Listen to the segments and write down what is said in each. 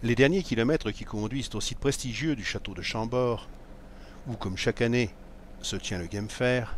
Les derniers kilomètres qui conduisent au site prestigieux du château de Chambord, où comme chaque année se tient le Game Fair,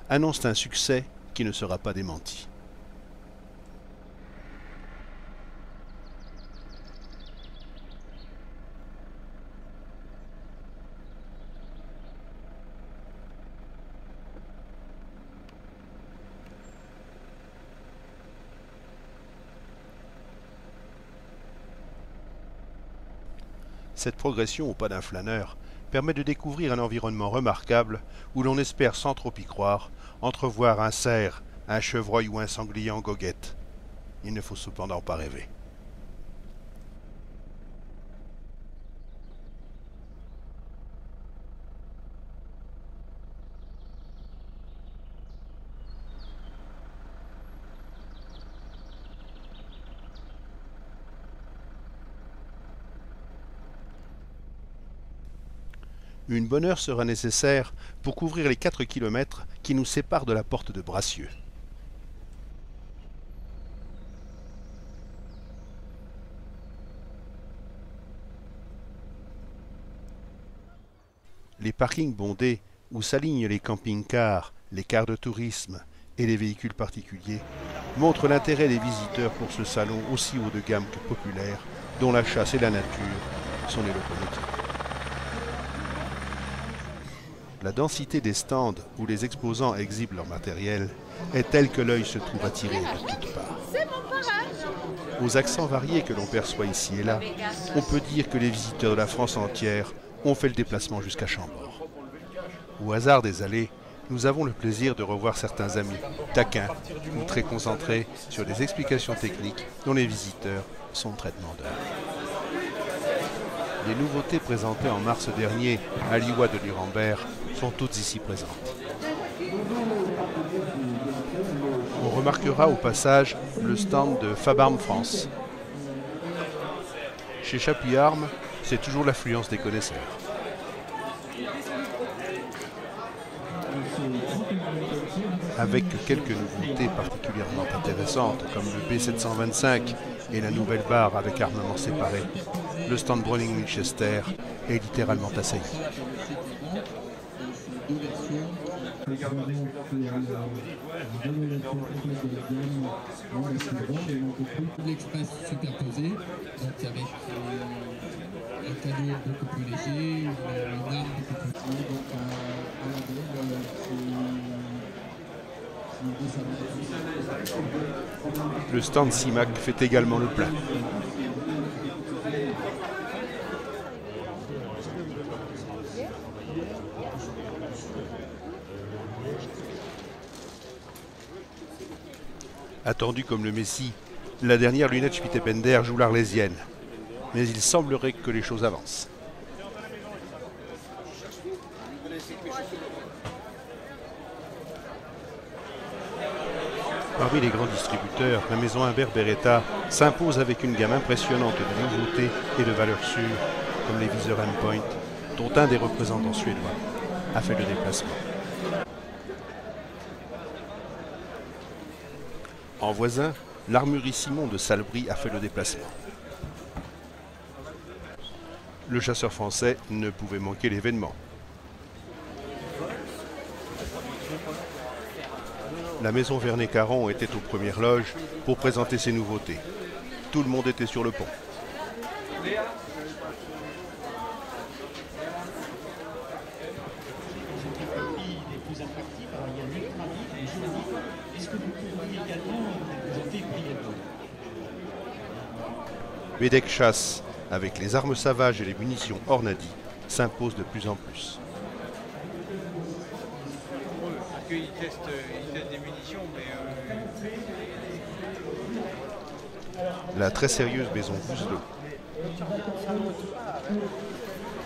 annoncent un succès qui ne sera pas démenti. Cette progression au pas d'un flâneur permet de découvrir un environnement remarquable où l'on espère, sans trop y croire, entrevoir un cerf, un chevreuil ou un sanglier en goguette. Il ne faut cependant pas rêver. Une bonne heure sera nécessaire pour couvrir les 4 kilomètres qui nous séparent de la porte de Bracieux. Les parkings bondés où s'alignent les camping-cars, les cars de tourisme et les véhicules particuliers montrent l'intérêt des visiteurs pour ce salon aussi haut de gamme que populaire, dont la chasse et la nature sont les locomotives. La densité des stands où les exposants exhibent leur matériel est telle que l'œil se trouve attiré de toutes parts. Aux accents variés que l'on perçoit ici et là, on peut dire que les visiteurs de la France entière ont fait le déplacement jusqu'à Chambord. Au hasard des allées, nous avons le plaisir de revoir certains amis, taquins ou très concentrés sur des explications techniques dont les visiteurs sont très demandeurs. Les nouveautés présentées en mars dernier à l'IWA de Nuremberg sont toutes ici présentes. On remarquera au passage le stand de Fabarm France. Chez Chapuis Armes, c'est toujours l'affluence des connaisseurs. Avec quelques nouveautés particulièrement intéressantes comme le B725 et la nouvelle barre avec armement séparé, le stand Browning Winchester est littéralement assailli. L'Express superposé, donc avec un cadeau beaucoup plus léger, une arme beaucoup plus Le stand CIMAC fait également le plein. Attendu comme le Messie, la dernière lunette Schmitt-Bender joue l'Arlésienne. Mais il semblerait que les choses avancent. Parmi les grands distributeurs, la maison Humbert Beretta s'impose avec une gamme impressionnante de nouveautés et de valeurs sûres, comme les viseurs Endpoint, dont un des représentants suédois a fait le déplacement. En voisin, l'armurerie Simon de Salbris a fait le déplacement. Le chasseur français ne pouvait manquer l'événement. La maison Vernet-Caron était aux premières loges pour présenter ses nouveautés. Tout le monde était sur le pont. Bedek Chasse, avec les armes sauvages et les munitions Ornadi, s'impose de plus en plus. Ils testent des munitions, mais... La très sérieuse maison Gouzelot.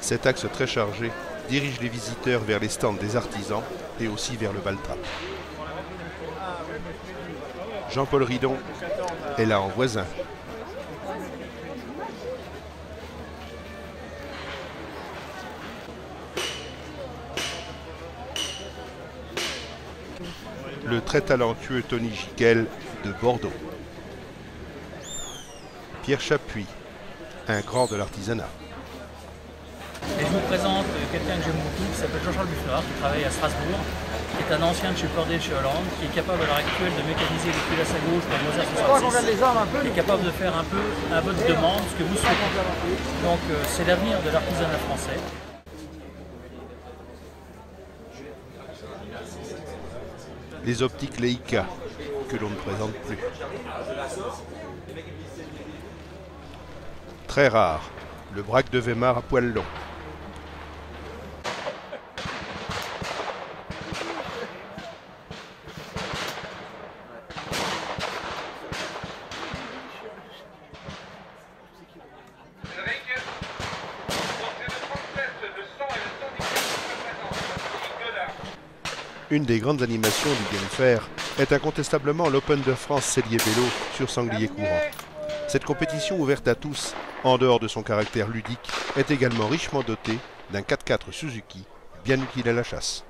Cet axe très chargé dirige les visiteurs vers les stands des artisans et aussi vers le Baltrap. Jean-Paul Ridon est là en voisin. Le très talentueux Tony Giquel de Bordeaux. Pierre Chapuis, un grand de l'artisanat. Et je vous présente quelqu'un que j'aime beaucoup, qui s'appelle Jean-Charles Buffenoir, qui travaille à Strasbourg, qui est un ancien de chez Pordé de chez Hollande, qui est capable à l'heure actuelle de mécaniser les culasses à gauche pour Moser 66, qui est capable de faire un peu à votre demande ce que vous souhaitez. Donc c'est l'avenir de l'artisanat français. Les optiques Leica, que l'on ne présente plus. Très rare, le braque de Weimar à poil long. Une des grandes animations du Game Fair est incontestablement l'Open de France Cellier Vélo sur sanglier courant. Cette compétition ouverte à tous, en dehors de son caractère ludique, est également richement dotée d'un 4x4 Suzuki, bien utile à la chasse.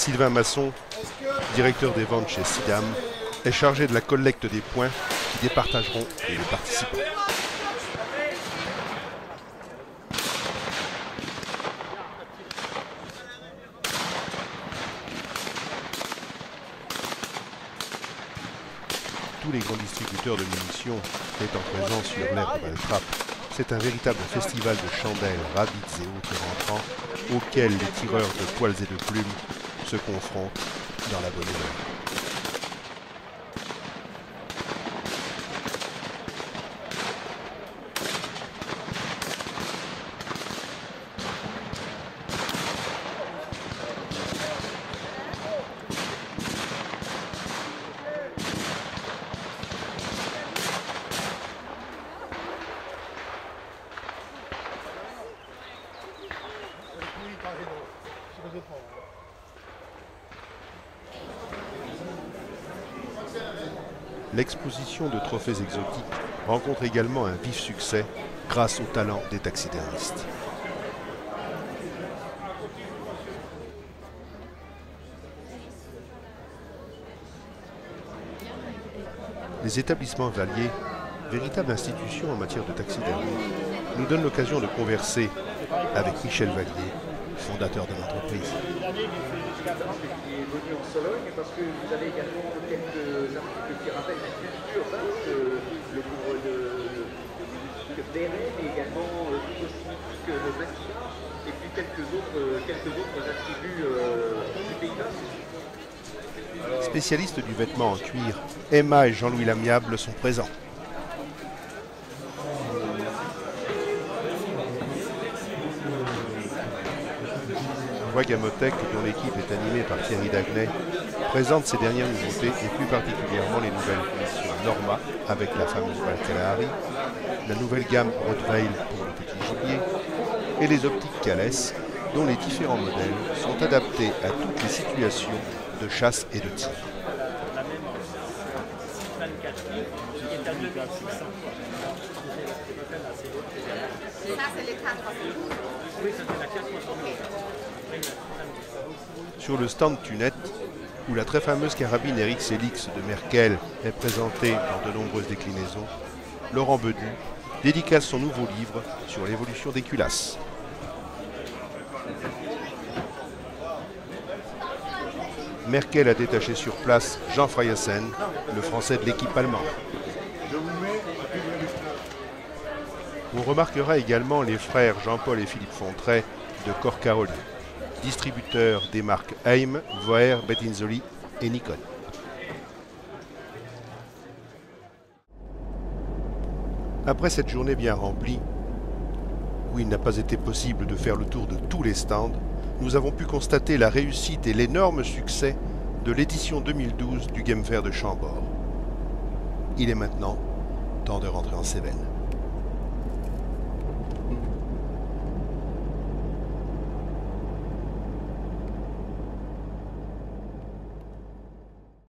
Sylvain Masson, directeur des ventes chez Sidam, est chargé de la collecte des points qui départageront les participants. Tous les grands distributeurs de munitions étant présents sur l'herbe Baltrap, c'est un véritable festival de chandelles, rabites et autres rentrants auquel les tireurs de poils et de plumes se confrontent dans la bonne humeur. L'exposition de trophées exotiques rencontre également un vif succès grâce au talent des taxidermistes. Les établissements Vallier, véritable institution en matière de taxidermie, nous donnent l'occasion de converser avec Michel Vallier, fondateur de l'entreprise. Qui est venu en Sologne parce que vous avez également quelques articles qui rappellent la culture le couvre de béret, mais également tout aussi le maquillage et puis quelques autres attributs du Pays Basque. Spécialistes du vêtement en cuir, Emma et Jean-Louis Lamiable sont présents. Gamothèque, dont l'équipe est animée par Thierry Daguenet, présente ses dernières nouveautés et plus particulièrement les nouvelles collections Norma avec la fameuse Valkyrie, la nouvelle gamme Rottweil pour le petit gibier et les optiques Calès dont les différents modèles sont adaptés à toutes les situations de chasse et de tir. Sur le stand Tunette, où la très fameuse carabine RX Helix de Merkel est présentée dans de nombreuses déclinaisons, Laurent Bedu dédicace son nouveau livre sur l'évolution des culasses. Merkel a détaché sur place Jean Freiassen, le français de l'équipe allemande. On remarquera également les frères Jean-Paul et Philippe Fontray de Corcaroli, distributeurs des marques Heim, Voer, Bettinzoli et Nikon. Après cette journée bien remplie, où il n'a pas été possible de faire le tour de tous les stands, nous avons pu constater la réussite et l'énorme succès de l'édition 2012 du Game Fair de Chambord. Il est maintenant temps de rentrer en Cévennes.